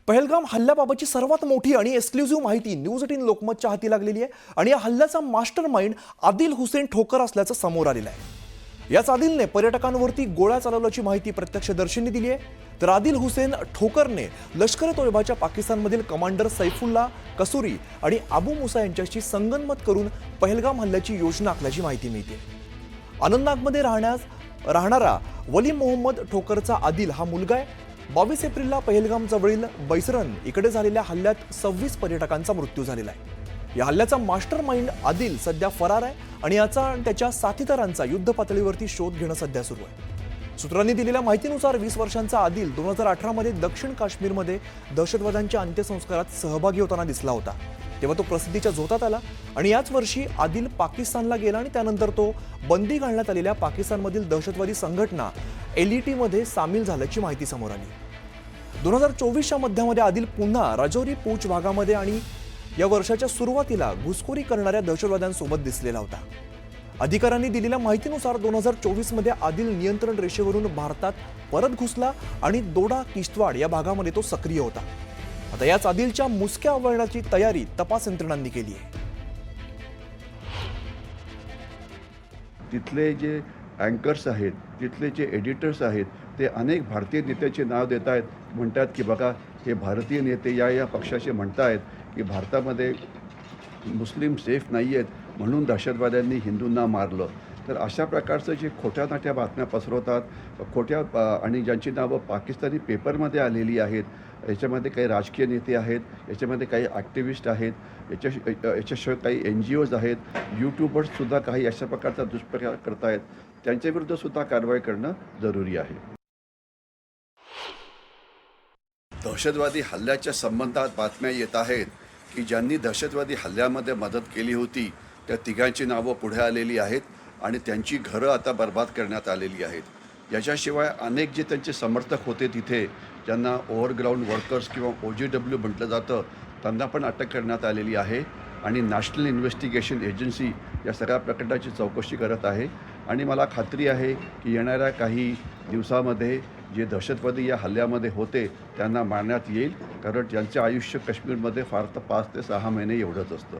पहलगाम हल्ल्याबाबतची सर्वात मोठी आणि एक्सक्लुझिव्ह माहिती न्यूज 18 लोकमतच्या हाती लागलेली आहे आणि या हल्ल्याचा मास्टरमाइंड आदिल हुसेन ठोकर असल्याचं समोर आलेलं आहे। याच आदिलने पर्यटकांवरती गोळ्या चालवल्याची माहिती प्रत्यक्षदर्शींनी दिली आहे। तर आदिल हुसेन ठोकरने लष्कर-ए-तोयबाच्या पाकिस्तानमधील कमांडर सैफुल्ला कसुरी आणि अबू मुसा यांच्याशी संगनमत करून पहलगाम हल्ल्याची योजना आखल्याची माहिती मिळते। अनंतनागमध्ये राहणारा वलीम मोहम्मद ठोकरचा आदिल हा मुलगा आहे। 22 एप्रिलला पहलगाम जवळील बैसरन इकडे झालेल्या हल्ल्यात 26 पर्यटकांचा मृत्यू झालेला आहे। या हल्ल्याचा मास्टरमाइंड आदिल सध्या फरार आहे आणि याचा आणि त्याच्या साथीदारांचा युद्ध पातळीवरती शोध घेणं सध्या सुरू आहे। सूत्रांनी दिलेल्या माहितीनुसार 20 वर्षांचा आदिल 2018 मध्ये दक्षिण काश्मीरमध्ये दहशतवाद्यांच्या अंत्यसंस्कारात सहभागी होताना दिसला होता। तेव्हा तो प्रसिद्धीच्या झोतात आला आणि याच वर्षी आदिल पाकिस्तानला गेला आणि त्यानंतर तो बंदी घालण्यात आलेल्या पाकिस्तानमधील दहशतवादी संघटना LET मध्ये सामील झाल्याची माहिती समोर आली। 2024च्या मध्यामध्ये आदिल पुन्हा राजौरी पूंछ भागामध्ये आणि या वर्षाच्या सुरुवातीला घुसखोरी करणाऱ्या दहशतवाद्यांसोबत दिसलेला होता। अधिकाऱ्यांनी दिलेल्या माहितीनुसार 2024 मध्ये आदिल नियंत्रण रेषेवरून भारतात परत घुसला आणि दोडा किश्तवाड या भागामध्ये तो सक्रिय होता। आता याच आदिलच्या मुसक्या आवळण्याची तयारी तपास यंत्रणांनी केली आहे। तिथले जे अँकर्स आहेत, तिथले जे एडिटर्स आहेत, ते अनेक भारतीय नेत्याचे नाव देत आहेत, म्हणतात की बघा हे भारतीय नेते या पक्षाचे म्हणत आहेत की भारतामध्ये मुस्लिम सेफ नाही आहेत म्हणून दहशतवाद्यांनी हिंदूंना मारलं। तर अशा प्रकारचं जे खोट्या-नाट्या बातम्या पसरवतात, आणि ज्यांची नावं पाकिस्तानी पेपरमध्ये आलेली आहेत, याच्यामध्ये काही राजकीय नेते आहेत, याच्यामध्ये काही ॲक्टिव्हिस्ट आहेत, याच्याशिवाय काही NGOज आहेत, यूट्यूबर्ससुद्धा काही अशा प्रकारचा दुष्प्रकार करत आहेत, त्यांच्याविरुद्धसुद्धा कारवाई करणं जरुरी आहे। दहशतवादी हल्ल्याच्या संबंधात बातम्या येत आहेत की ज्यांनी दहशतवादी हल्ल्यामध्ये मदत केली होती त्या तिघांची नावं पुढे आलेली आहेत आणि त्यांची घरं आता बर्बाद करण्यात आलेली आहेत। याच्याशिवाय अनेक जे त्यांचे समर्थक होते तिथे, ज्यांना ओव्हरग्राऊंड वर्कर्स किंवा OGW म्हटलं जातं, त्यांना पण अटक करण्यात आलेली आहे आणि नॅशनल इन्व्हेस्टिगेशन एजन्सी या सगळ्या प्रकरणाची चौकशी करत आहे आणि मला खात्री आहे की येणाऱ्या काही दिवसामध्ये जे दहशतवादी या हल्ल्यामध्ये होते त्यांना मारण्यात येईल, कारण ज्यांचे आयुष्य काश्मीरमध्ये फार तर 5 ते 6 महिने एवढंच असतं।